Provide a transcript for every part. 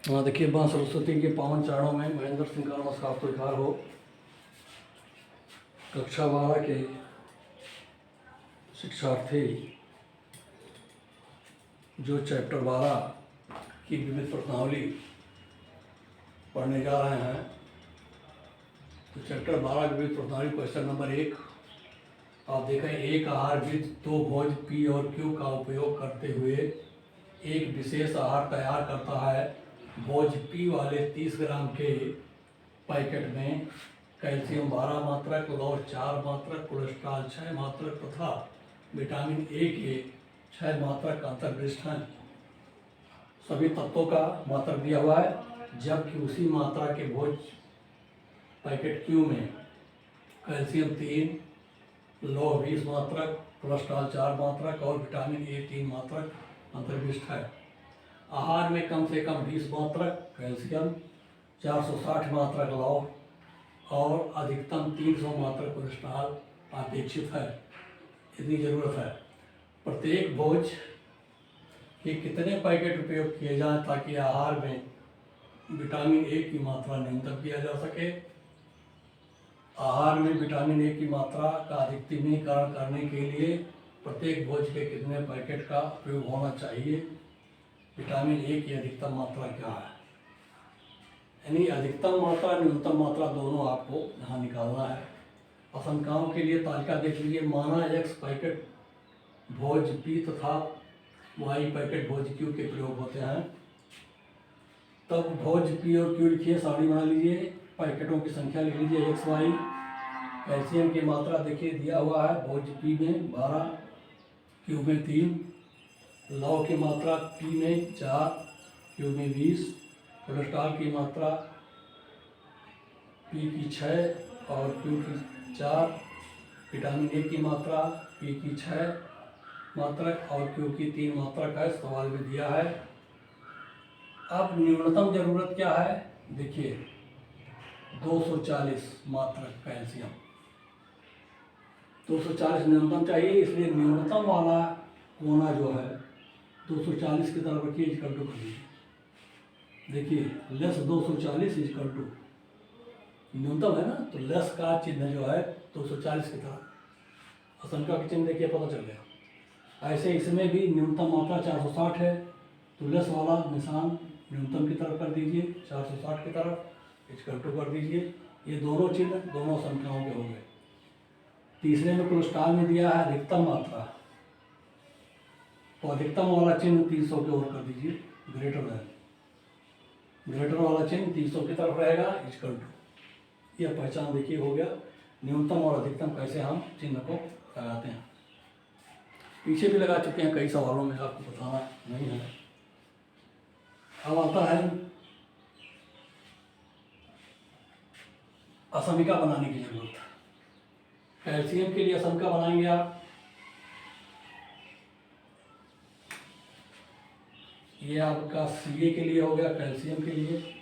हाँ देखिए, माँ सरस्वती के पावन चरणों में महेंद्र सिंह का नमस्कार स्वीकार हो। कक्षा 12 के शिक्षार्थी जो चैप्टर 12 की विविध प्रश्नावली पढ़ने जा रहे हैं, तो चैप्टर 12 की विविध प्रश्नावली क्वेश्चन नंबर 1 आप देखें। एक आहारविद दो भोज पी और क्यू का उपयोग करते हुए एक विशेष आहार तैयार करता है। भोज पी वाले 30 ग्राम के पैकेट में कैल्शियम 12 मात्रक, लौह 4 मात्रक, कोलेस्ट्रॉल 6 मात्रक तथा विटामिन ए के 6 मात्रक अंतर्विष्ट हैं। सभी तत्वों का मात्रक दिया हुआ है, जबकि उसी मात्रा के भोज पैकेट क्यू में कैल्शियम 3, लौह 20 मात्रक, कोलेस्ट्रॉल 4 मात्रक और विटामिन ए 3 मात्रक अंतर्विष्ट है। आहार में कम से कम 20 मात्रक कैल्शियम, 460 मात्रक लौह और अधिकतम 300 मात्रक कोलेस्ट्रॉल अपेक्षित है। इतनी ज़रूरत है। प्रत्येक भोज के कितने पैकेट उपयोग किए जाएं ताकि आहार में विटामिन ए की मात्रा न्यूनतम किया जा सके। आहार में विटामिन ए की मात्रा का अधिकतमीकरण करने के लिए प्रत्येक भोज के कितने पैकेट का उपयोग होना चाहिए। विटामिन ए की अधिकतम मात्रा क्या है, यानी अधिकतम मात्रा न्यूनतम मात्रा दोनों आपको यहाँ निकालना है। आशंकाओं के लिए तालिका देख लीजिए। माना x पैकेट भोज पी तथा y पैकेट भोज क्यू के प्रयोग होते हैं, तब भोज पी और क्यू लिखिए, सारणी बना लीजिए, पैकेटों की संख्या लिख लीजिए x y। कैल्शियम की मात्रा देखिए दिया हुआ है, भोज पी में 12, क्यू में 3, लौह की मात्रा पी में 4, क्यू में 20, कोलेस्ट्रॉल की मात्रा पी की 6 और क्यू की 4, विटामिन ए की मात्रा पी की 6 मात्रक और क्यू की 3 मात्रक है, सवाल में दिया है। अब न्यूनतम ज़रूरत क्या है, देखिए 240 मात्रक कैल्शियम, 240 न्यूनतम चाहिए, इसलिए न्यूनतम वाला कोना जो है 240 की तरफ रखिए, इक्वल टू कर दीजिए। देखिए लेस 240 इक्वल टू न्यूनतम है ना, तो लेस का चिन्ह जो है 240 की तरफ, आशंका का चिन्ह देखिए पता चल गया। ऐसे इसमें भी न्यूनतम मात्रा 460 है, तो लेस वाला निशान न्यूनतम की तरफ कर दीजिए, 460 की तरफ इक्वल टू कर दीजिए। ये दोनों चिन्ह दोनों संख्याओं के हो गए। तीसरे में कोलेस्ट्रॉल में दिया है अधिकतम मात्रा, तो अधिकतम वाला चिन्ह 300 की ओर कर दीजिए, ग्रेटर वाला चिन्ह 300 की तरफ रहेगा, इक्वल टू। यह पहचान देखिए हो गया। न्यूनतम और अधिकतम कैसे हम चिन्ह को लगाते हैं, पीछे भी लगा चुके हैं कई सवालों में, आपको बताना नहीं है। अब आता है असमिका बनाने की जरूरत। कैल्शियम के लिए असमिका बनाएंगे आप। ये आपका Ca के लिए हो गया, कैल्शियम के लिए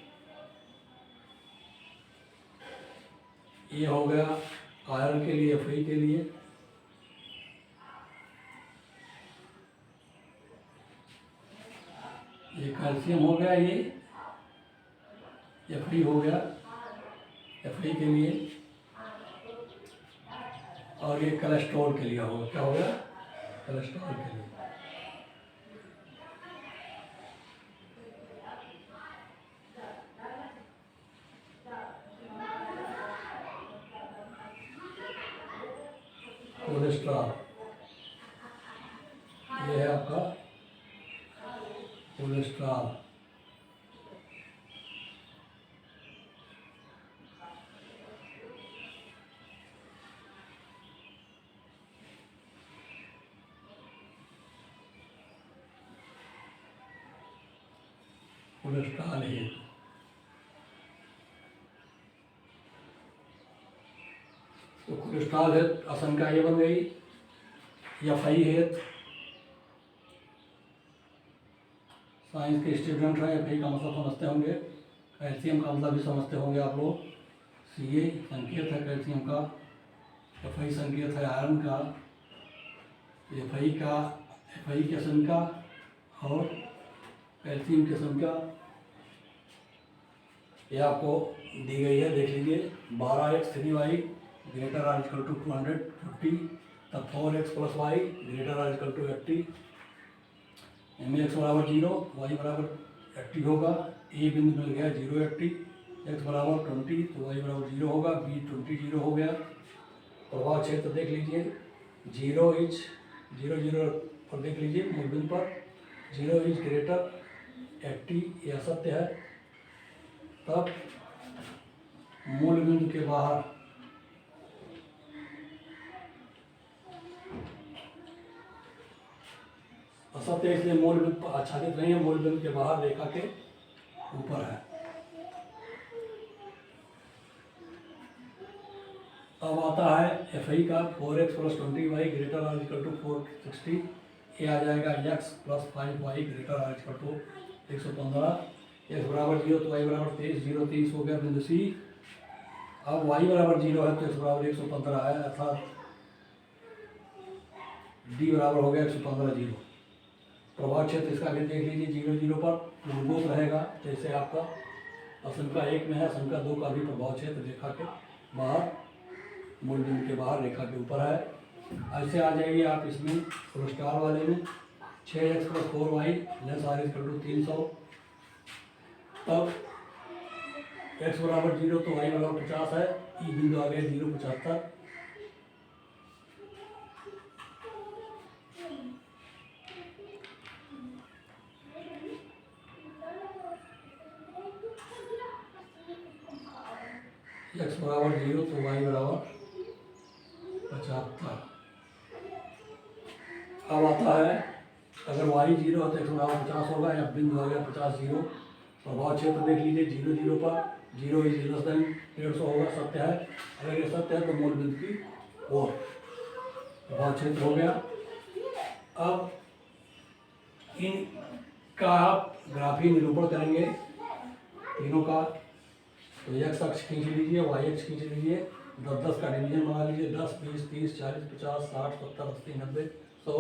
ये हो गया, आयरन के लिए Fe के लिए, ये कैल्शियम हो गया, ये Fe हो गया Fe के लिए, और ये कोलेस्ट्रॉल के लिए होगा, क्या हो गया, कोलेस्ट्रॉल के लिए। कोलेस्ट्रॉल ये है आपका कोलेस्ट्रॉल। कोलेस्ट्रॉल है, तो कोलेस्ट्रॉल है, आशंका ये बन गई। या Fe है, साइंस के स्टूडेंट हैं, Fe का मतलब समझते होंगे, कैल्शियम का मतलब भी समझते होंगे आप लोग। Ca संकेत है कैल्शियम का, Fe संकेत है आयरन का, Fe की आशंका और कैल्शियम की आशंका ये आपको दी गई है, देख लीजिए। 12x3y greater or equal to 250, तब 4x plus y greater or equal to 80, m x बराबर 0, वाई बराबर 80 होगा। ए बिंदु मिल गया 0 80, एक्स बराबर 20 तो वाई बराबर 0 होगा, बी 20 0 हो गया। प्रभाव क्षेत्र देख लीजिए, 0 इंच 0 0 पर देख लीजिए मूल बिंदु पर 0 इंच ग्रेटर 80, यह सत्य है। तब मूल बिंदु के बाहर असत्य है, इसलिए मूल बिंदु आच्छादित नहीं है, मूल बिंदु के बाहर रेखा के ऊपर है। अब आता है एफ आई का 4x plus 20y greater or equal to 460, ये आ जाएगा x plus 5y greater or equal to 115, x बराबर 0 तो y बराबर 23, 0 23 हो गया बिंदु सी। अब y बराबर 0 है तो x बराबर 115 है, अर्थात d बराबर हो गया 115 0। प्रभाव क्षेत्र इसका भी देख लीजिए, 0 0 पर मूलभूत रहेगा, जैसे आपका शंका 1 में है, शंका 2 का भी प्रभाव क्षेत्र रेखा के बाहर, मूल बिंदु के बाहर रेखा के ऊपर है। ऐसे आ जाइए आप इसमें पुरस्कार वाले में, 6x plus 4y less or equal to 300, तब x बराबर 0 तो y बराबर 50 है, ई बिंदु आ गया 0,75, x बराबर 0 तो y बराबर 75। अब आता है अगर y 0 है तो x बराबर 50 होगा, या बिंदु आ गया 50 0। प्रभाव क्षेत्र देख लीजिए, 0 0 पर 0 इज लेस देन 150 होगा, सत्य है। अगर ये सत्य है तो मूल बिंदु की ओर प्रभाव क्षेत्र हो गया। अब इनका आप ग्राफी निरूपण करेंगे तीनों का, तो x अक्ष खींच लीजिए, y अक्ष खींच लीजिए, 10 का डिवीजन बना लीजिए, 10 20 30 40 50 60 70 80 90 100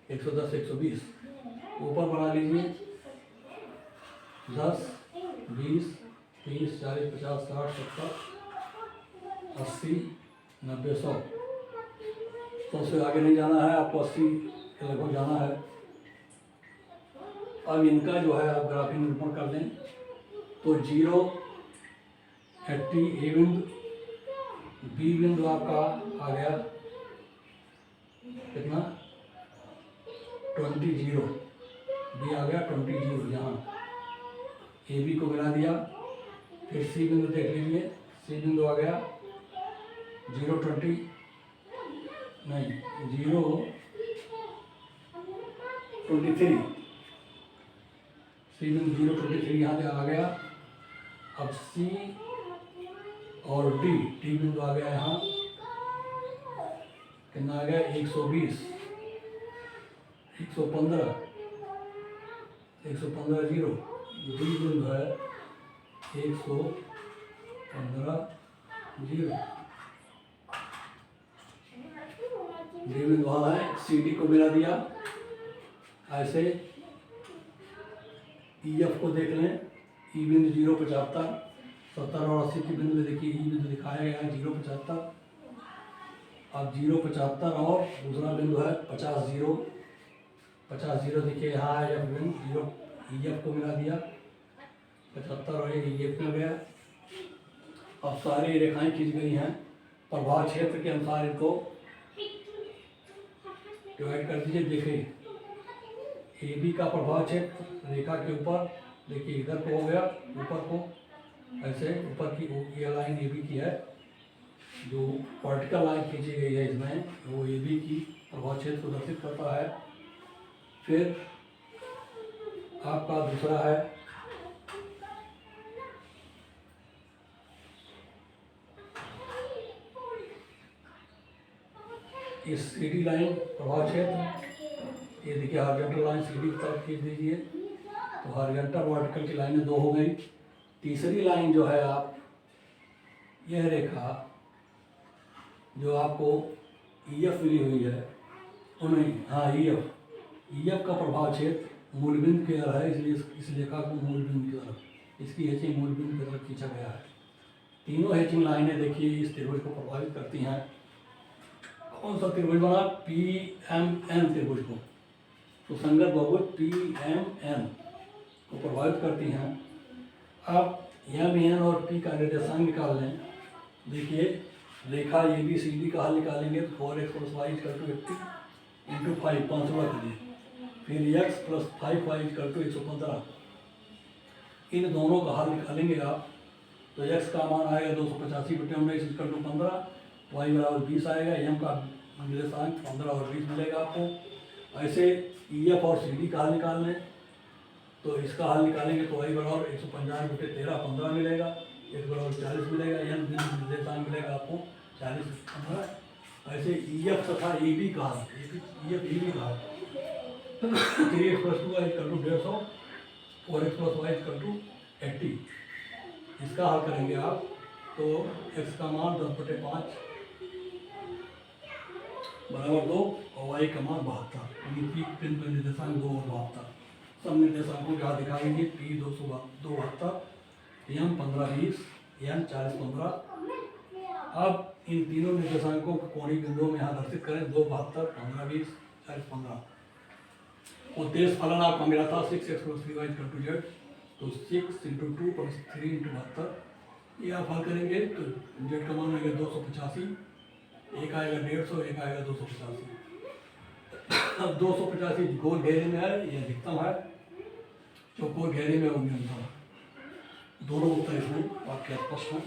110 120, ऊपर बना लीजिए 10 20 30 40 50 60 70 80 90 100, तो उससे आगे नहीं जाना है आपको, 80 के लगभग जाना है। अब इनका जो है आप ग्राफी निरूपण कर दें तो 0 80 ए बिंदु, बी बिंदु आपका आ गया कितना 20 0, बी आ गया 20 0, यहाँ ए बी को मिला दिया। फिर सी बिंदु देख लीजिए, सी बिंदु आ गया 0 20 नहीं 0 23, सी बिंदु 0 23 यहाँ पे आ गया। अब सी और डी बिंदु आ गया यहाँ, कितना आ गया 120 115 115 0, डी बिंदु है 115 0, डी बिंदु वहाँ है, सी डी को मिला दिया। ऐसे ई एफ को देख लें, ई बिंदु 0 75 70 और 80 के बिंदु में देखिए ई बिंदु दिखाया गया है 0 75। अब 0 75 और दूसरा बिंदु है 50 0, 50 0 देखिए यहाँ है, एफ बिंदु 0 ई एफ को मिला दिया, 75 और एक ई एफ मिल गया। अब सारी रेखाएं खींच गई हैं, प्रभाव क्षेत्र के अनुसार इनको डिवाइड कर दीजिए। देखिए ए बी का प्रभाव क्षेत्र रेखा के ऊपर, देखिए इधर को हो गया ऊपर को, ऐसे ऊपर की ये लाइन ए बी की है, जो वर्टिकल लाइन खींची गई है इसमें वो ए बी की प्रभाव क्षेत्र को दर्शित करता है। फिर आपका दूसरा है इस सी डी लाइन प्रभाव क्षेत्र, ये देखिए हॉरिजॉन्टल लाइन सी डी की तरफ खींच दीजिए, तो हॉरिजॉन्टल वर्टिकल की लाइनें 2 हो गई। तीसरी लाइन जो है आप, यह रेखा जो आपको ई एफ मिली हुई है, नहीं हाँ ई एफ का प्रभाव क्षेत्र मूल बिंदु की ओर है, इसलिए इस रेखा को मूल बिंदु की तरफ इसकी हैचिंग मूल बिंदु की तरफ खींचा गया है। तीनों हैचिंग लाइनें देखिए इस त्रिभुज को प्रभावित करती हैं। कौन सा त्रिभुज बना? पी एम एन त्रिभुज को। तो संगत बहुभुज पी एम एन को प्रभावित करती हैं। अब एम एन और पी का निर्देशांक निकाल लें। देखिए रेखा ए बी सी डी का हल निकालेंगे तो 4x + y = 80 इंटू 5 5 रख दिए, फिर x + 5y = 115। इन दोनों का हल निकालेंगे आप तो x का मान आएगा 285/19 = 15, y = 20 आएगा, m का निर्देशांक 15 और 20 मिलेगा आपको। ऐसे EF और CD का हल निकाल लें तो इसका हल निकालेंगे तो y = 150/13 15 मिलेगा, x = 40 मिलेगा, m निर्देशांक मिलेगा आपको 40 15। ऐसे EF तथा EB का हल, EF EB का हल 3x + 2y = 150, 4x + y = 80। इसका हल करेंगे आप तो x का मान 10/5 = 2 और y का मान 72, यानी पी निर्देशांक 2 और 72। सब निर्देशांकों के हाथ दिखाएंगे। P 272, M 15-20, N 40-15। अब इन तीनों निर्देशांकों को कोणीय बिंदुओं में यहाँ दर्शित करें। 2 72, 15-20, 40-15। उद्देश्य फलन आपका मिला था 6x + 3y = z, तो 6 × 2 + 3 × 72। ये आप हल करेंगे तो z का मान आएगा 285, एक आएगा 150, एक आएगा 285। अब 285 गोल घेरे में है, यह अधिकतम है, चौकोर घेरे में वो न्यूनतम है। दोनों उत्तर इसमें वाक्य स्पष्ट है।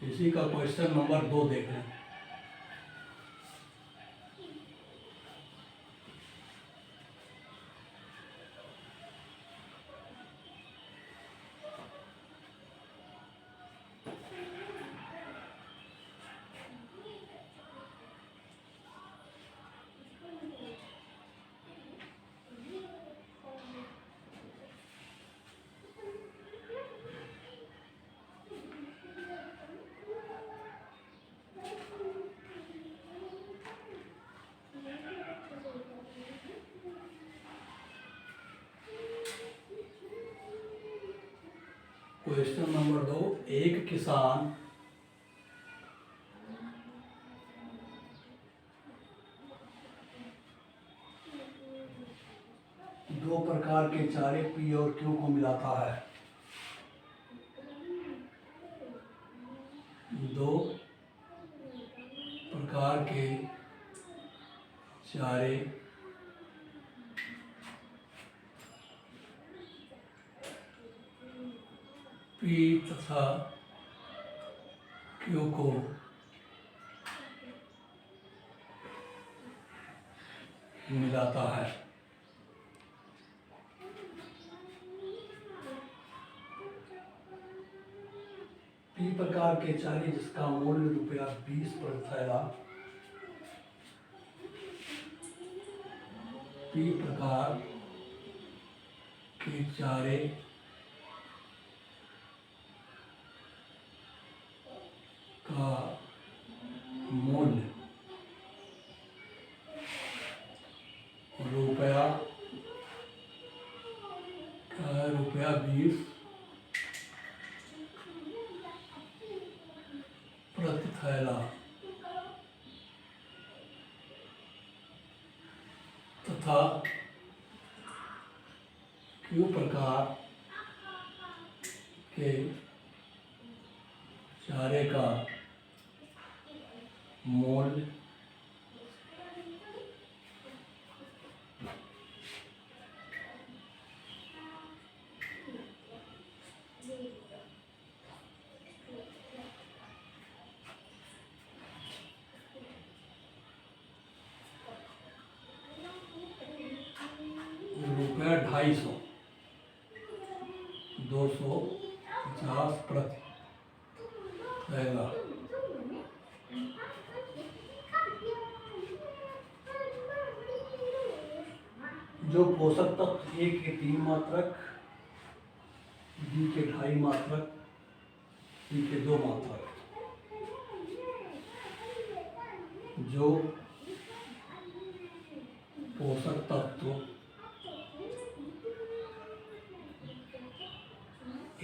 इसी का क्वेश्चन नंबर 2 देख लें। क्वेश्चन नंबर 2, एक किसान दो प्रकार के चारे P और Q को मिलाता है। दो प्रकार के चारे P तथा Q को मिलाता है। P प्रकार के चारे जिसका मूल्य ₹20 प्रति थैला, P प्रकार के चारे का मूल्य ₹20 प्रति थैला तथा क्यू प्रकार के चारे का मूल्य ₹250 250 प्रति रहेगा। जो पोषक तत्व ए के 3 मात्रक, बी के 2.5 मात्रक, सी के 2 मात्रक, जो पोषक तत्व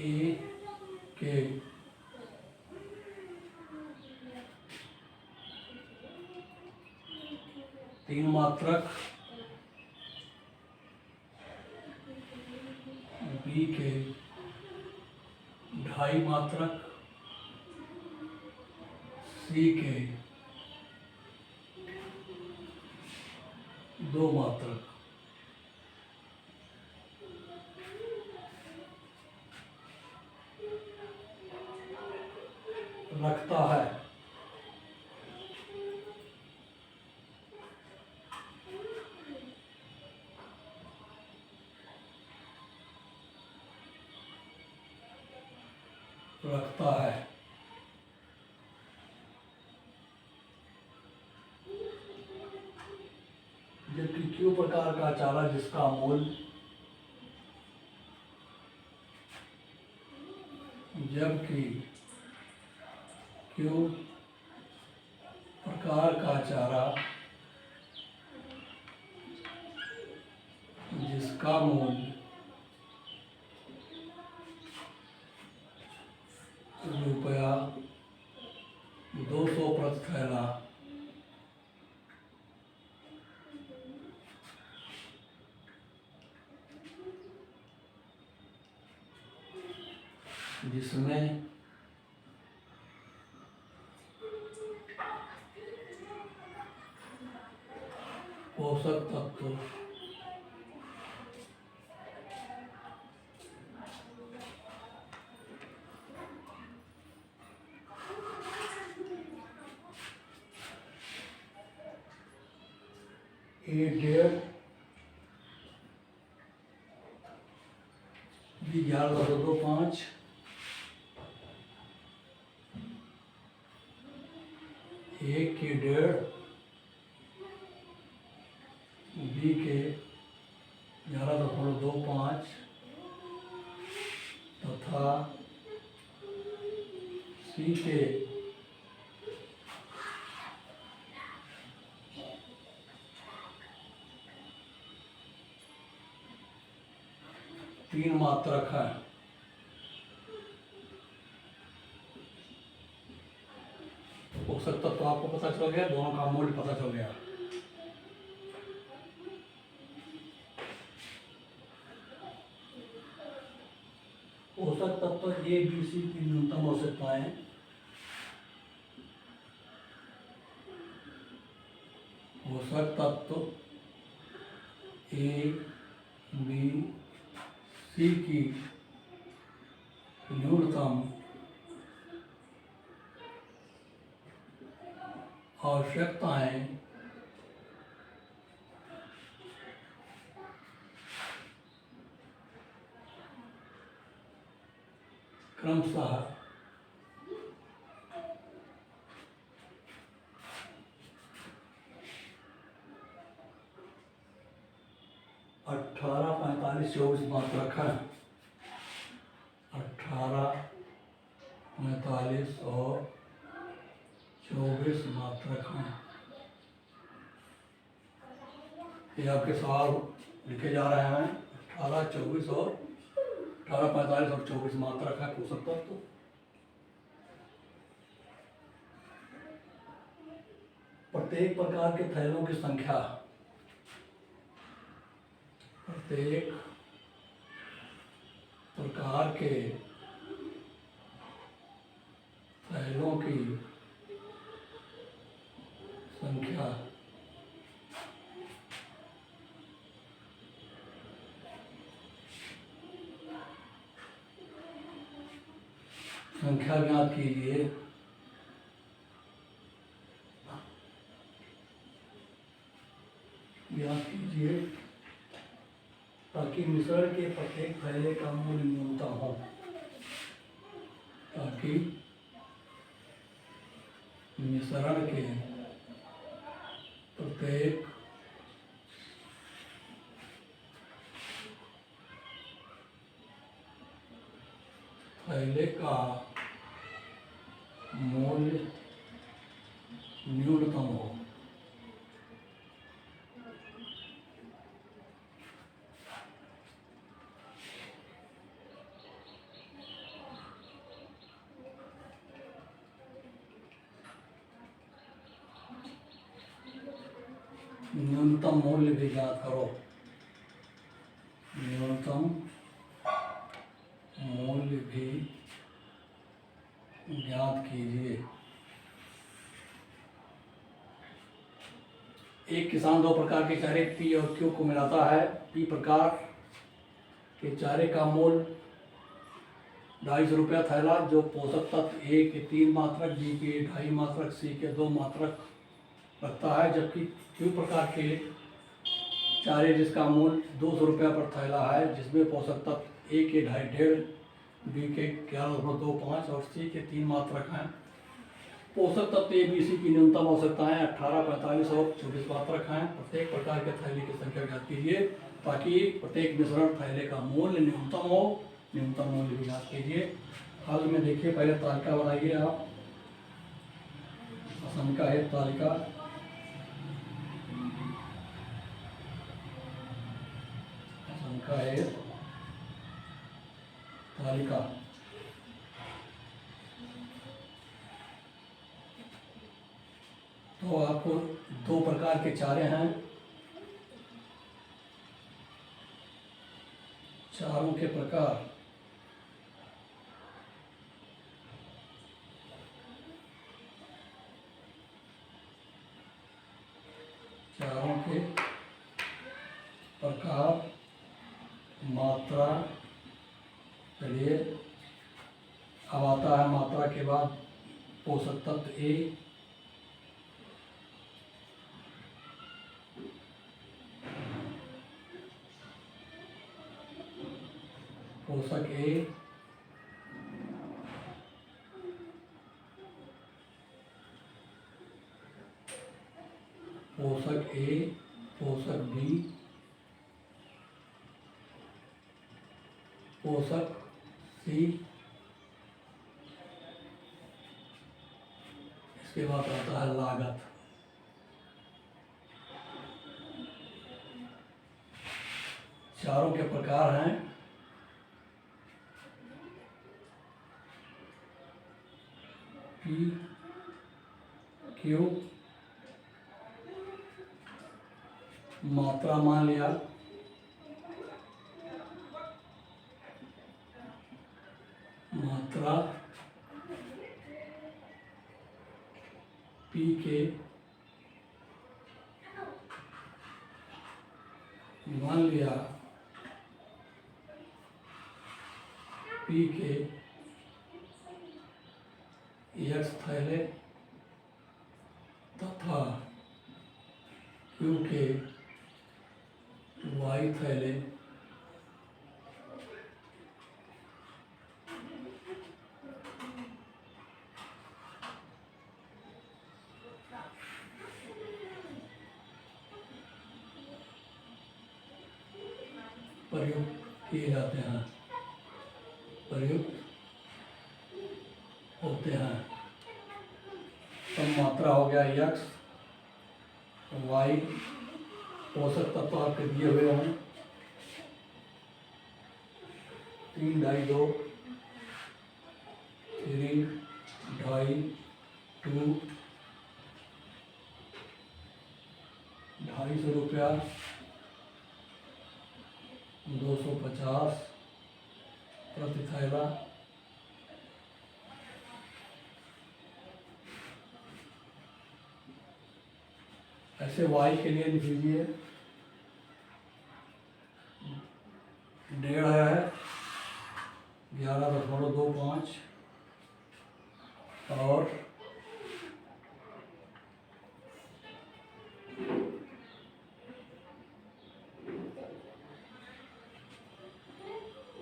ए के 3 मात्रक, बी के 2.5 मात्रक, सी के 2 मात्रक रखता है। जबकि क्यू प्रकार का चारा जिसका मूल्य जबकि क्यू प्रकार का चारा जिसका मूल्य ₹200 प्रति थैला जिसमें पोषक तत्व A.1.5, B 11.25, A के 1.5, B के 11.25 तथा C के 3 मात्रक है। पोषक तत्व आपको पता चल गया, दोनों का मूल्य पता चल गया। पोषक तत्व ए बी सी की न्यूनतम आवश्यकताएं पोषक तत्व ए बी सी की न्यूनतम आवश्यकताएं क्रमशः 18, 45, 24 मात्रक है। 18, 45 और 24 मात्रक हैं। ये आपके सवाल लिखे जा रहे हैं। 18, 24 और 18, 45 और 24 मात्रक है पोषक तत्व। प्रत्येक प्रकार के थैलों की संख्या, प्रत्येक प्रकार के थैलों की संख्या ज्ञात कीजिए। ताकि मिश्रण के प्रत्येक थैले का मूल्य न्यूनतम हो। ताकि मिश्रण के प्रत्येक थैले का मूल्य न्यूनतम हो। न्यूनतम मूल्य भी ज्ञात करो। न्यूनतम मूल्य भी ज्ञात कीजिए। एक किसान दो प्रकार के चारे पी और क्यू को मिलाता है। पी प्रकार के चारे का मूल्य 250 रुपया थैला, जो पोषक तत्व ए के 3 मात्रक, बी के 2.5 मात्रक, सी के 2 मात्रक रखता है। जबकि क्यू प्रकार के चारे जिसका मूल्य 200 रुपया पर थैला है, जिसमें पोषक तत्व ए के 2.5, बी के 11.25 और सी के 3 मात्रक हैं। पोषक तत्व ए बी सी की न्यूनतम आवश्यकताएं 18, 45 और 24 मात्रक हैं। प्रत्येक प्रकार के थैले की संख्या ज्ञात कीजिए ताकि प्रत्येक मिश्रण थैले का मूल्य न्यूनतम हो। न्यूनतम मूल्य भी ज्ञात कीजिए। हल में देखिए, पहले तालिका बनाइए आप। आसानी है तालिका। है तालिका। तो आपको 2 प्रकार के चारे हैं। चारों के प्रकार मात्रा। चलिए, अब आता है मात्रा के बाद पोषक तत्व ए। पोषक ए पोषक बी, पोषक सी। इसके बाद आता है लागत। चारों के प्रकार हैं पी, क्यू। मात्रा मान लिया, मात्रा पी के मान लिया, पी के एक्स थैले तथा क्यू के वाई थैले प्रयुक्त किए जाते हैं, प्रयुक्त होते हैं। तो मात्रा हो गया एक्स, वाई पोषक तत्व आपके दिए हुए हैं 3, 2.5, 2, 3, 2.5, 2, 250 रुपया, 250 प्रति थैला ऐसे वाई के लिए लिख लीजिए 1.5 है 11.25 और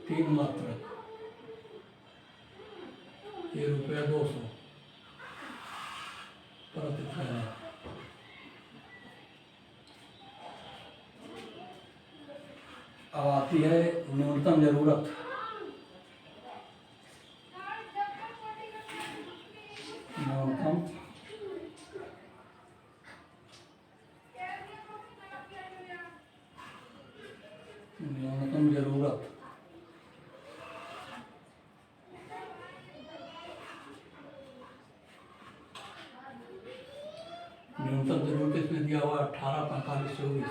3 मात्रक, ये ₹200 प्रति थैला। अब आती है न्यूनतम जरूरत। न्यूनतम जरूरत इसमें दिया हुआ 18, 45, 24।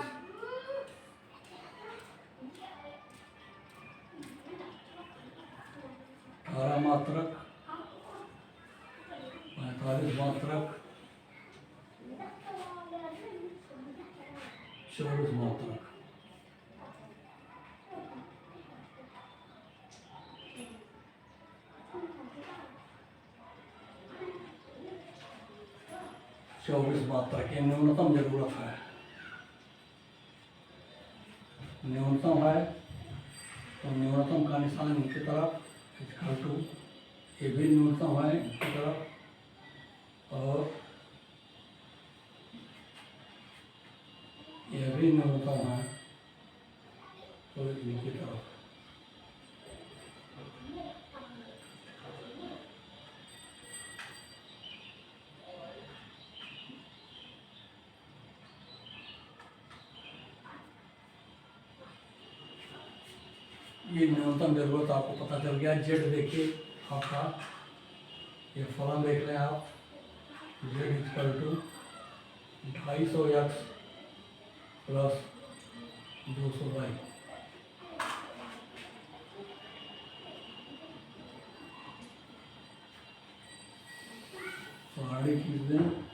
18 मात्रक, 45 मात्रक, 24 मात्रक। ये न्यूनतम जरूरत है। न्यूनतम है तो न्यूनतम का निशान इनकी तरफ इक्वल टू, ये भी न्यूनतम है इनकी तरफ और यह भी न्यूनतम है तो इनकी तरफ। ये न्यूनतम जरूरत आपको पता चल गया। जेड देखिए आपका, ये फलन देख लें आप, z equal to 250x plus 200y। साड़ी खींच दें।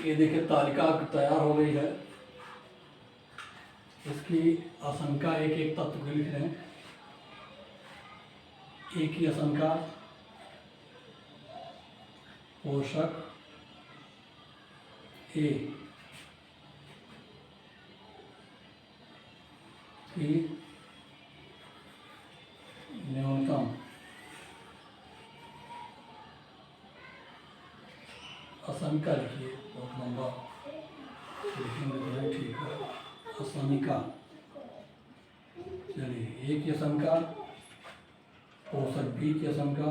ये देखिए तालिका तैयार हो गई है। इसकी आशंका एक एक तत्व के लिख रहे हैं। एक ही आशंका पोषक ए की न्यूनतम आशंका लिखिए, बहुत लंबा लिखेंगे तो ठीक है। आशंका, चलिए ए की आशंका, पोषक बी की आशंका,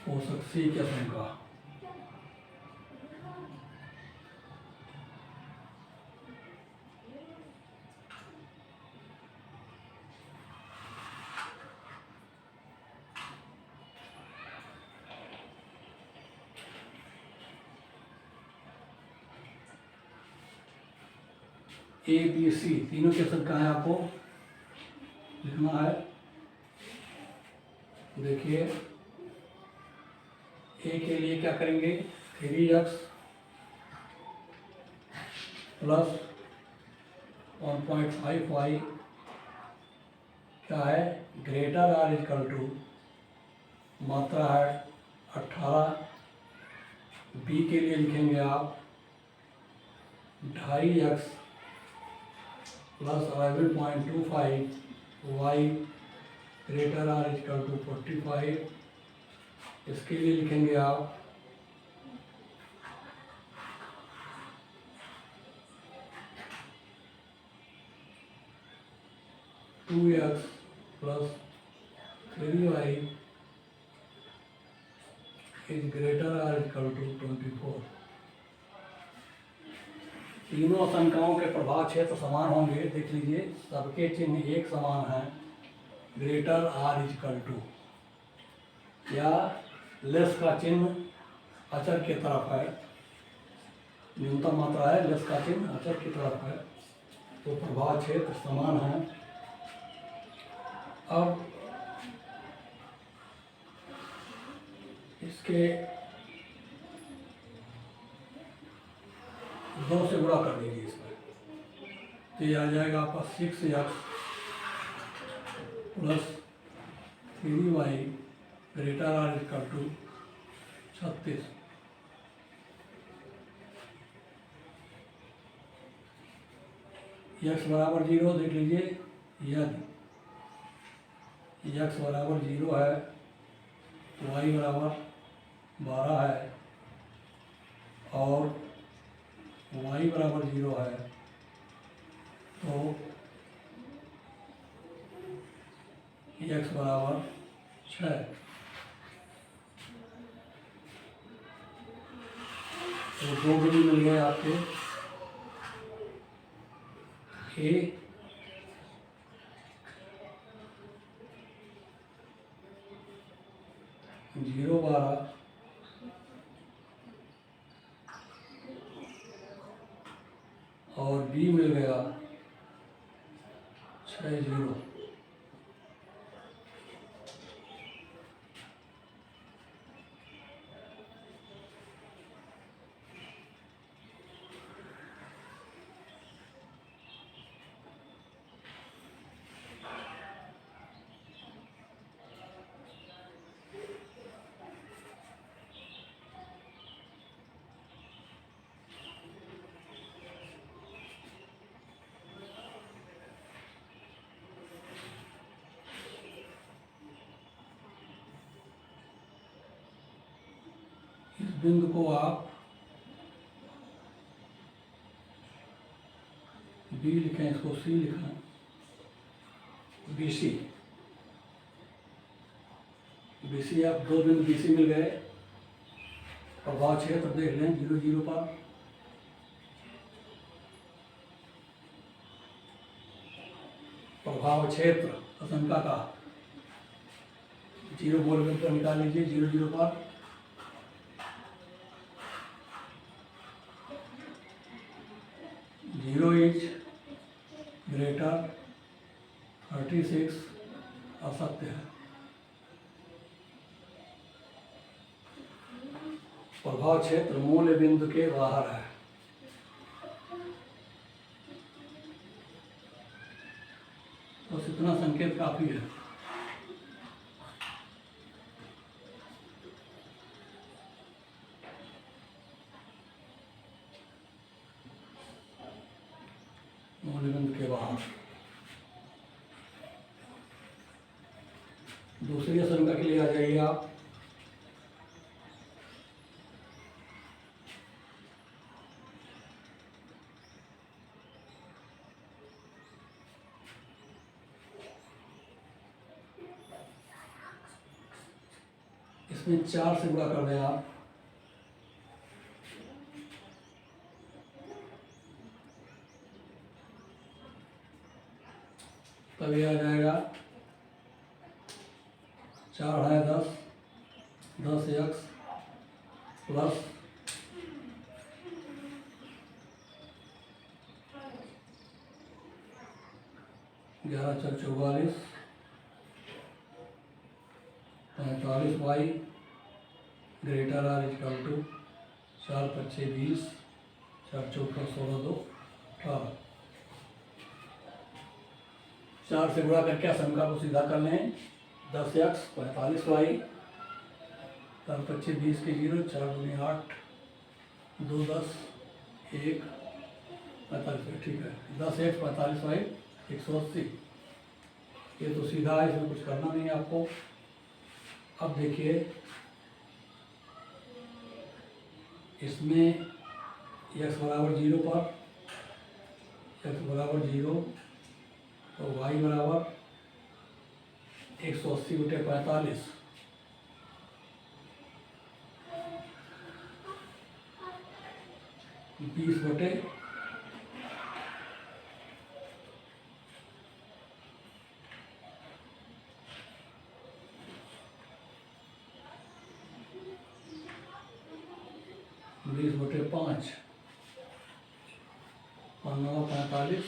पोषक सी की आशंका, ए बी सी तीनों की आशंका है, आपको लिखना है। देखिए ए के लिए क्या करेंगे, 3x प्लस 1.5y क्या है, ग्रेटर आर इजकल टू, मात्रा है 18। बी के लिए लिखेंगे आप 2.5x plus 11.25 y greater or equal to 45। इसके लिए लिखेंगे आप 2x plus 3y is greater or equal to 24। तीनों आशंकाओं के प्रभाव क्षेत्र समान होंगे। देख लीजिए सबके चिन्ह एक समान है, ग्रेटर आर इक्वल टू, या लेस का चिन्ह अचर की तरफ है, न्यूनतम मात्रा है, लेस का चिन्ह अचर की तरफ है, तो प्रभाव क्षेत्र समान है। अब इसके 2 से गुणा कर दीजिए इसमें, तो ये आ जाएगा आपका 6x plus 3y greater or equal to 36। x बराबर 0 देख लीजिए, यदि x बराबर 0 है, y बराबर 12 है और y बराबर 0 है, तो x बराबर 6। तो 2 बिंदु मिल गए आपके, ए जीरो 12 और बी मिल गया 6 0। इस बिंदु को आप बी लिखें, इसको सी लिखें, BC। BC आप 2 बिंदु BC मिल गए। प्रभाव क्षेत्र देख लें 0 0 पर, प्रभाव क्षेत्र आशंका का 0 बोल कर निकाल लीजिए, 0 0 पर। जीरो इज ग्रेटर 36 असत्य है। प्रभाव क्षेत्र मूल बिंदु के बाहर है। बस इतना संकेत काफी है। मूल बिंदु के बाहर। दूसरी आशंका के लिए आ जाइए आप। इसमें 4 से गुणा कर दें आप। तब ये आ जाएगा 4 है 10, 10x plus 11 4 44, 45y greater or equal to 4 5 20, 4 4 16 2 18। 4 से गुणा करके आशंका को सीधा कर लें। 10x 45y 4 25 20 के 0, 4 दूनी 8, 2 10 1 45। ठीक है, 10x 45y 180। ये तो सीधा है, इसमें कुछ करना नहीं है आपको। अब देखिए इसमें x बराबर 0 पर, x बराबर 0 तो y बराबर 180 बटे 45, बीस बटे 5, 9 45,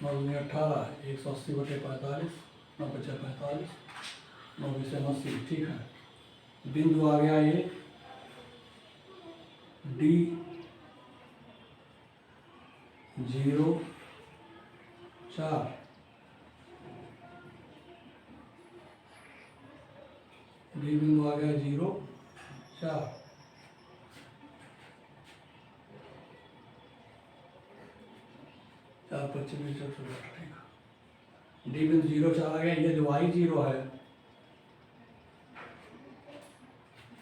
9 18, 180 बटे 45, 9 5 45, 9 20 80। ठीक है, बिंदु आ गया ये D 0 4। डी बिंदु आ गया 0 4। चार 25 मीटर से ठीक है। डी बिंदु 0 4 आ गया। ये जो y 0 है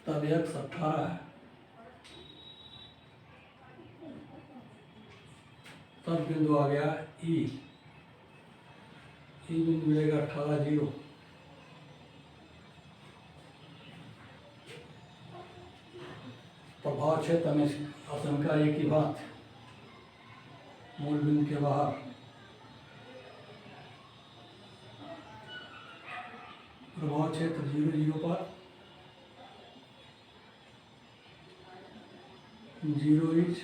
तब x 18 है। तब बिंदु आ गया ई बिंदु मिलेगा 18 0। प्रभाव क्षेत्र में आशंका एक ही बात, मूल बिंदु के बाहर। प्रभाव क्षेत्र 0 0 पर 0 इज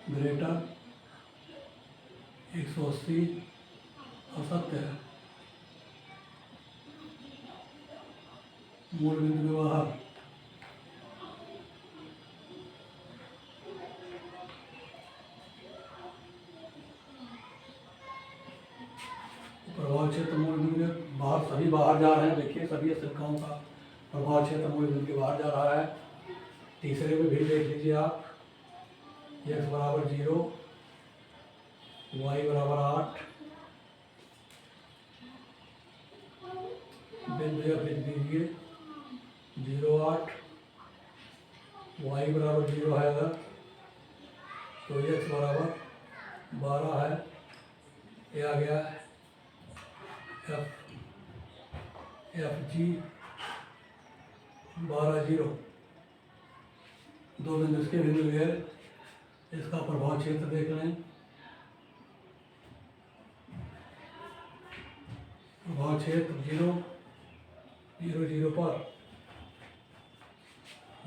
ग्रेटर 180 असत्य है। मूल बिंदु के बाहर। प्रभाव क्षेत्र मूल बिंदु के बाहर, सभी बाहर जा रहे हैं। देखिए सभी आशंकाओं का प्रभाव क्षेत्र मूल बिंदु के बाहर जा रहा है। तीसरे में भी देख लीजिए आप, x बराबर 0, y बराबर 8, बिंदु F लिख दीजिए 0 8, y बराबर 0 है अगर तो x बराबर 12 है। ये आ गया एफ जी 12 0। दो बिंदु इसके बिंदु है। इसका प्रभाव क्षेत्र देख लें। प्रभाव क्षेत्र 0 0 0 पर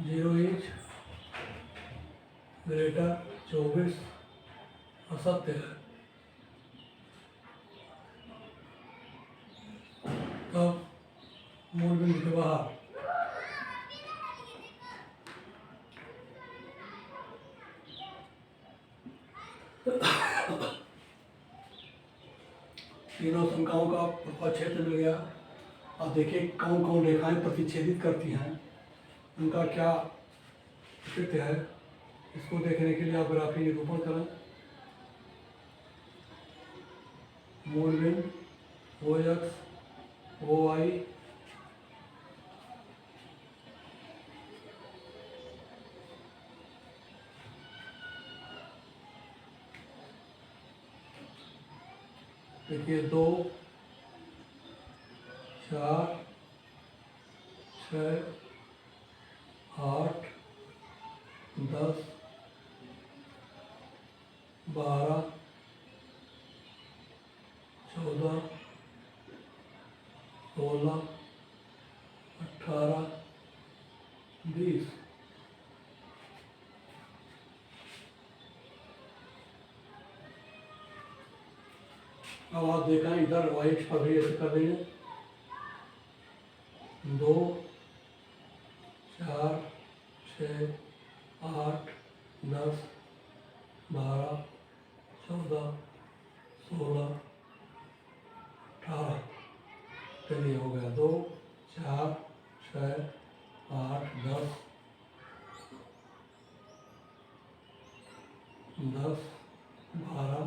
0 इंच ग्रेटर 24 असत्य है। तब मूल बिंदु के बाहर तीनों शंकाओं का प्रभाव क्षेत्र मिल गया। अब देखिए कौन कौन रेखाएं प्रतिच्छेदित करती हैं, उनका क्या स्थिति है, इसको देखने के लिए आप ग्राफी निरूपण करें। मूल बिंदु ओ एक्स ओ वाई देखिए 2 4 6 8 10 12 14 16 18 20। अब आप देखें इधर वाई अक्ष पर भी ऐसे कर देंगे 2 4 6 8 10 12 14 16 18। चलिए हो गया 2 4 6 8 10 10 12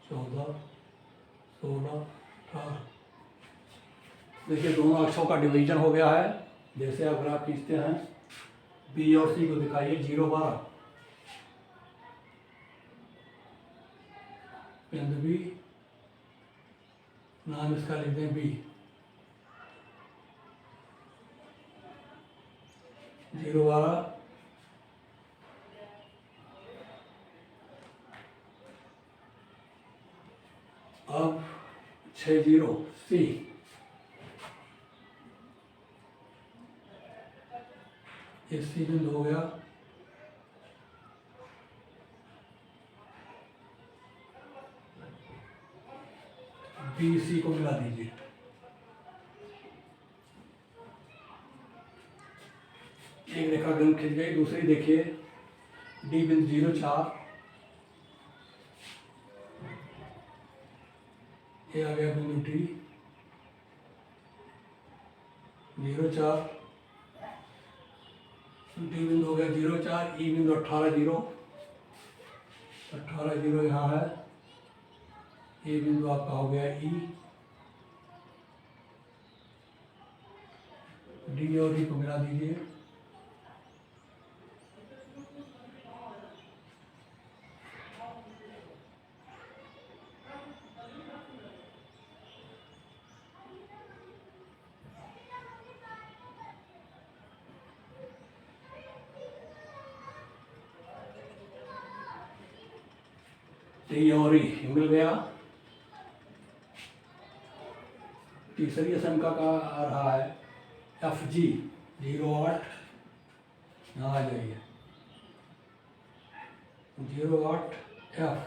14 16 18। देखिए दोनों अक्षों का डिवीजन हो गया है। जैसे आप ग्राफ खींचते हैं बी और सी को दिखाइए 0 12 बिंदु बी, नाम इसका लिख दें बी, 0 12 अब 6 0 सी, ये सी बिंदु हो गया। बी सी को मिला दीजिए, एक रेखा बिंदु खिंच गई। दूसरी देखिए डी बिंदु 0 4, ये आ गया बिंदु डी 0 4, डी बिंदु हो गया 0 4, ई बिंदु 18 0, 18 0 यहाँ है, ये बिंदु आपका हो गया ई, डी और डी को मिला दीजिए, डी और ई मिल गया। तीसरी शंका का आ रहा है एफ जी 0 8, यहाँ आ जाइए 0 8 एफ,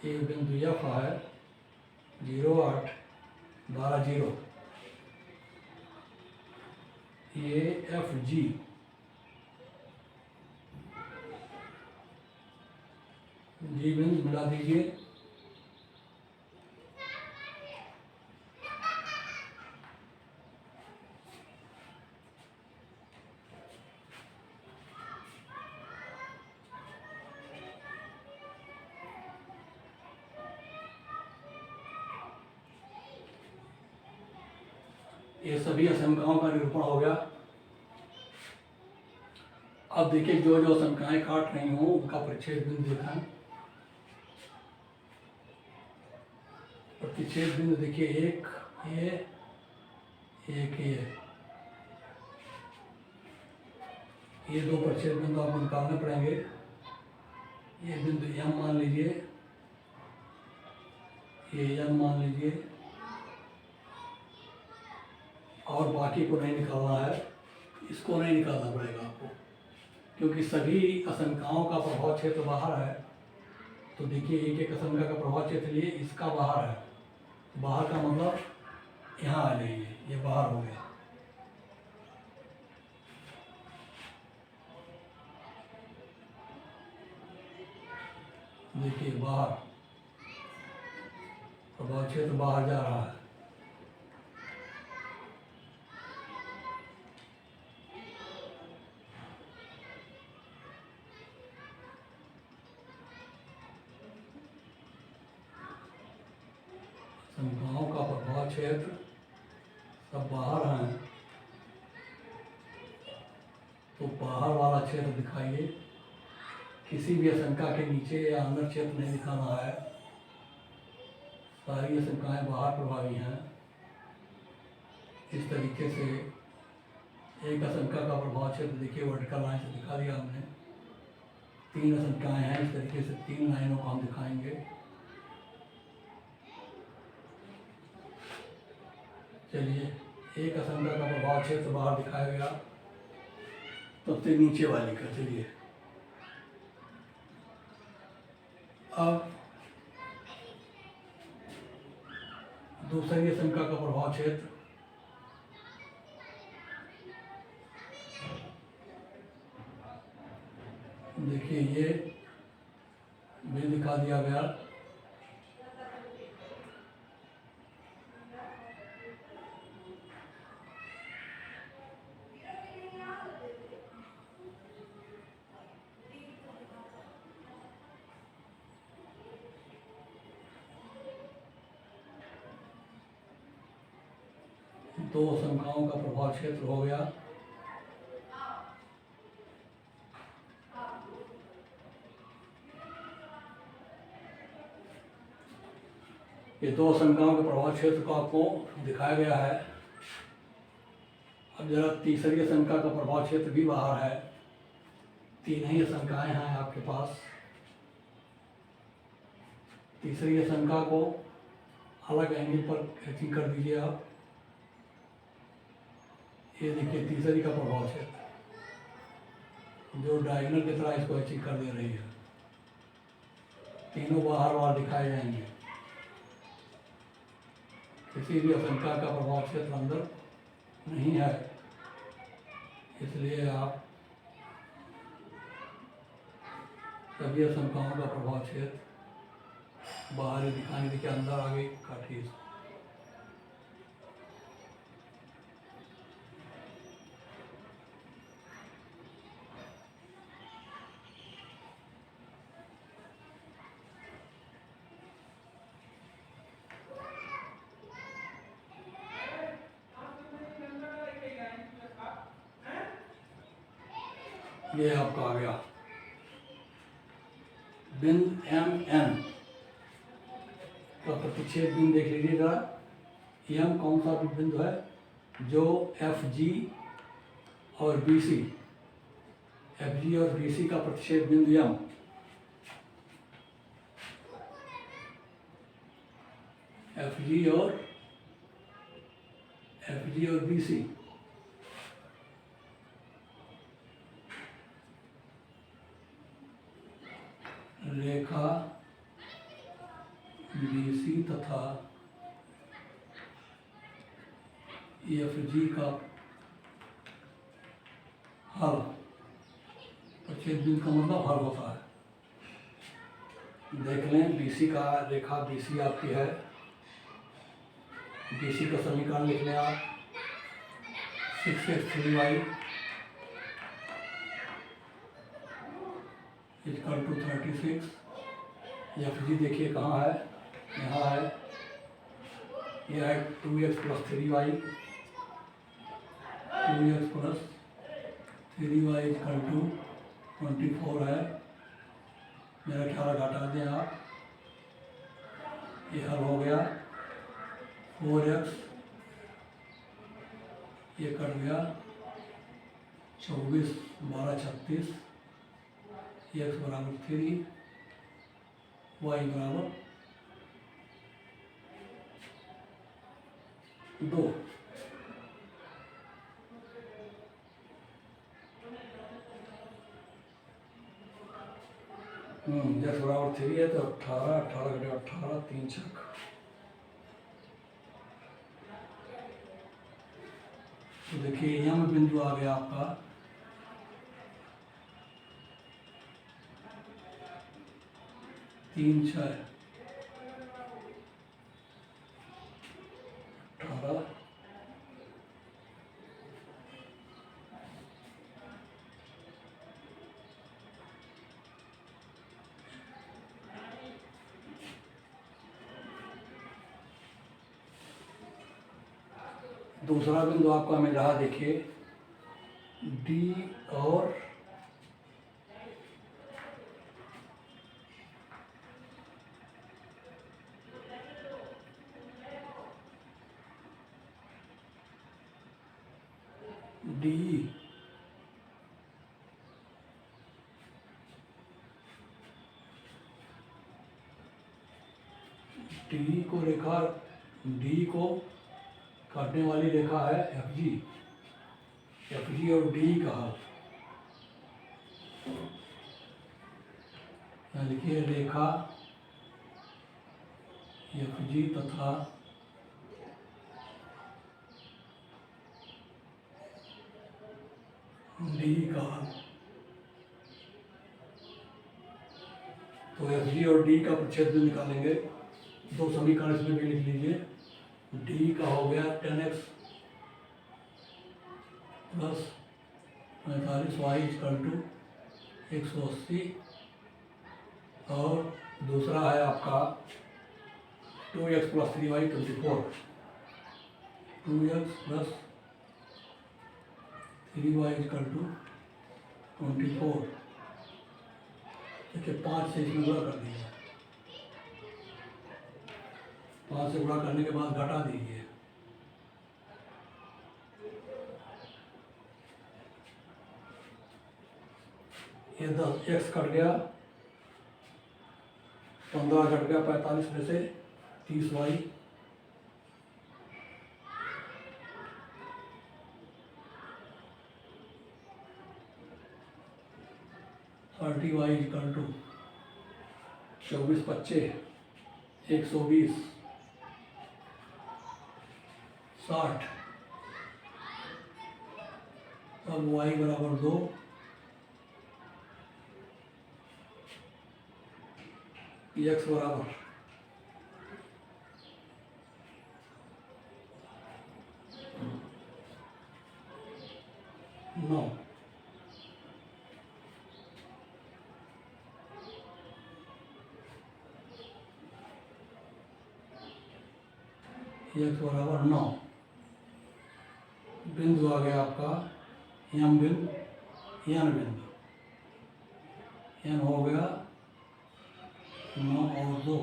ये बिंदु एफ है 0 8 12 0, ये एफ जी जी बिंदु मिला दीजिए, ये सभी आशंकाओं का निरूपण हो गया। अब देखिए जो जो आशंकाएं काट रही हूँ उनका प्रतिच्छेद बिंदु दिखाएं। प्रतिच्छेद बिंदु देखिए एक ये दो प्रतिच्छेद बिंदु आपको निकालने पड़ेंगे। ये बिंदु एम मान लीजिए, ये एन मान लीजिए, और बाकी को नहीं निकालना है, इसको नहीं निकालना पड़ेगा आपको, क्योंकि सभी आशंकाओं का प्रभाव क्षेत्र बाहर है। तो देखिए एक एक आशंका का प्रभाव क्षेत्र लिए इसका बाहर है, बाहर का मतलब यहाँ आ जाइए, ये बाहर हो गया। देखिए बाहर, प्रभाव क्षेत्र बाहर जा रहा है। संख्याओं का प्रभाव क्षेत्र सब बाहर हैं, तो बाहर वाला क्षेत्र दिखाइए। किसी भी आशंका के नीचे या अंदर क्षेत्र नहीं दिखाना है। सारी आशंकाएं बाहर प्रभावी हैं। इस तरीके से एक आशंका का प्रभाव क्षेत्र देखिए वर्टिकल लाइन से दिखा दिया हमने। 3 आशंकाएं हैं, इस तरीके से 3 लाइनों को हम दिखाएंगे। चलिए, एक आशंका का प्रभाव क्षेत्र बाहर दिखाया गया, सबसे नीचे वाली का। चलिए अब दूसरी आशंका का प्रभाव क्षेत्र, देखिए ये भी दिखा दिया गया। दो आशंकाओं का प्रभाव क्षेत्र हो गया। ये 2 आशंकाओं के प्रभाव क्षेत्र को आपको दिखाया गया है। अब जरा तीसरी आशंका का प्रभाव क्षेत्र भी बाहर है। 3 ही आशंकाएं हैं आपके पास। तीसरी आशंका को अलग एंगल पर कैचिंग कर दीजिए आप। ये देखिए तीसरी का प्रभाव क्षेत्र जो डायगोनल की तरह इसको एचिंग कर दे रही है। तीनों बाहर दिखाए जाएंगे। किसी भी आशंका का प्रभाव क्षेत्र अंदर नहीं है, इसलिए आप सभी आशंकाओं का प्रभाव क्षेत्र बाहर दिखाने के अंदर आगे काटिए। ये आपका आ गया बिंदु MN का प्रतिच्छेद बिंदु। देख लीजिए जरा, M कौन सा बिंदु है जो FG और BC, FG और BC का प्रतिच्छेद बिंदु M। FG और BC रेखा BC तथा FG का हल, प्रतिच्छेद बिंदु का मतलब हल होता है। देख लें, BC का रेखा BC आपकी है। BC का समीकरण लिख लें आप, 6x3y इक्वल टू 36। FG देखिए कहाँ है, यहाँ है। यह है 2x plus 3y, 2x plus 3y equal to 24 है। मेरा ख्याल घटा दें आप, ये हल हो गया। 4x ये कट गया, 24 12 36, x बराबर 3, y बराबर 2। x बराबर 3 है तो 18, 18 घटे 18, 3 छक तो देखिए यम बिंदु आ गया आपका 3, 6, 18। दूसरा बिंदु आपका मिल रहा देखिए डी और डी। डी को रेखा डी को काटने वाली रेखा है एफ जी। एफ जी और डी का यहाँ लिखिए रेखा एफ जी तथा डी का। तो एफ जी और डी का प्रच्छेद बिंदु निकालेंगे। दो समीकरण इसमें भी लिख लीजिए। डी का हो गया 10x plus 45y equal to 180 और दूसरा है आपका 2x plus 3y 24। 2x plus 3y equal to 24। देखिए 5 से इसमें गुणा कर दीजिए। 5 से गुणा करने के बाद घटा दीजिए। ये 10x कट गया, 15 कट गया 45 में से 30y, thirty Y equal to 24 25 120 60। अब y बराबर 2, x बराबर 9। x बराबर 9। बिंदु आ गया आपका यम बिंदु यन बिंदु। यन हो गया 9 और 2।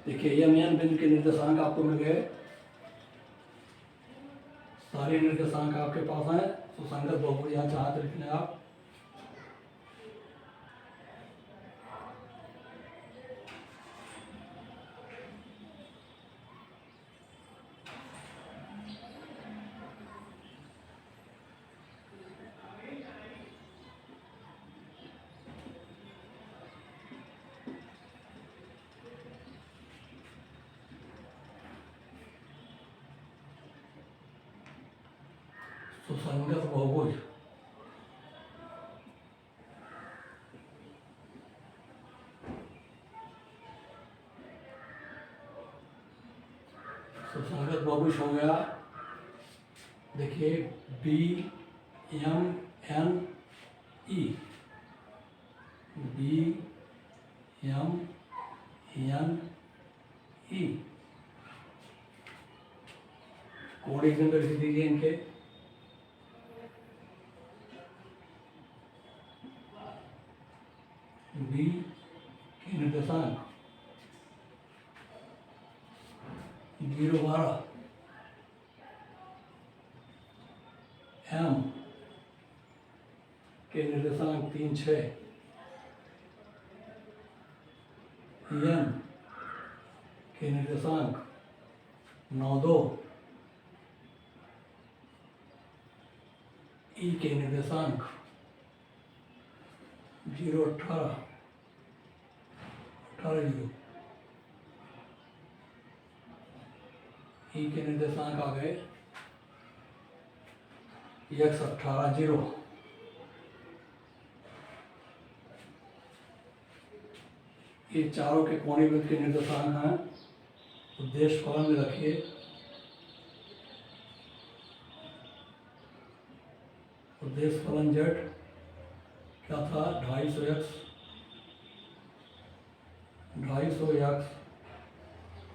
देखिए यन बिंदु के निर्देशांक आपको मिल गए। सारे निर्देशांक आपके पास हैं। सुसंगत बहुभुज यहाँ चाहते लिख लें आप। सुसंगत बहुभुज सुसंगत बहुभुज हो गया। देखिए B M N E, B M N E. कोण एग्जाम्पल लिख दीजिए इनके। बी के निर्देशांक 0 12, एम के निर्देशांक 3 6, एन के निर्देशांक 9 2, ई के निर्देशांक 0 18 18 ई के निर्देशांक आ गए x 18 ये चारों के कोणीय वृत्त के निर्देशांक हैं। उद्देश्य फलन में रखिए उद्देश्य फलन z क्या था 250x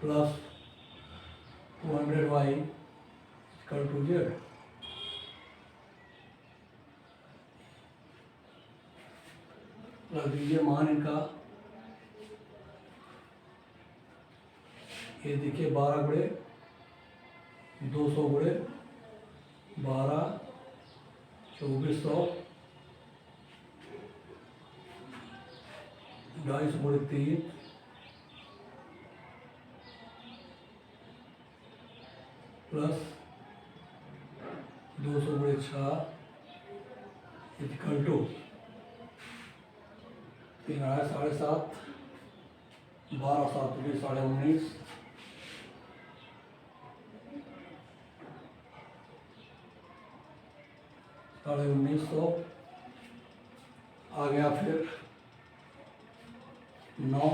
plus 200y equal to z। रख दीजिए मान इनका, ये देखिए 12 गुणे 200 गुणे 12 2400 250 गुणे 3 प्लस 200 गुणे 6 इक्वल टू 3 आया 7.5 12 7 19 1950 आ गया। फिर 9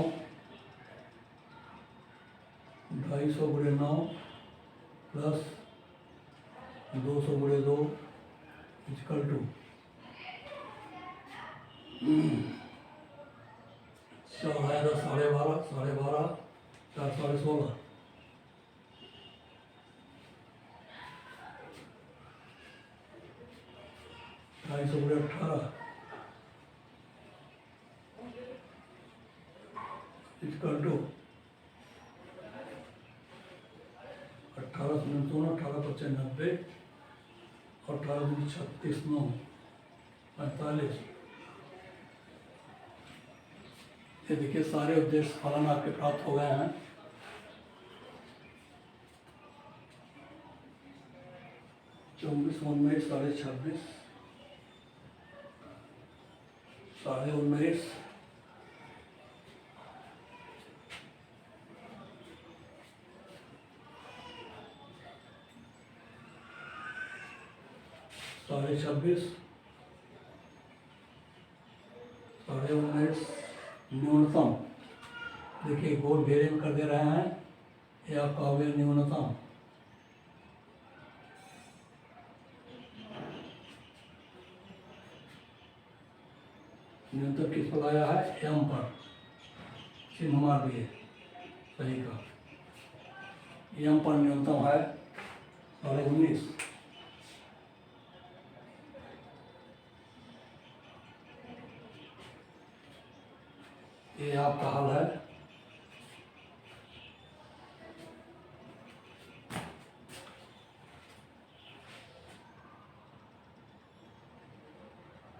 250 गुणे 9 प्लस 200 गुणे 2 इक्वल टू 4 है 10 12.5 4 16 250 गुणे 18 इक्वल टू 18 18 25 90 और 18 36 9 45। ये देखिए सारे उद्देश्य फलन आपके प्राप्त हो गए हैं। चौबीस 19 26 19 26 19 न्यूनतम। देखिए गोल घेरे में कर दे रहे हैं, ये आपका हो गया न्यूनतम। न्यूनतम किस पर आया है, एम पर चिन्ह मार दिए सही का। एम पर न्यूनतम है 19। ये आपका हल है।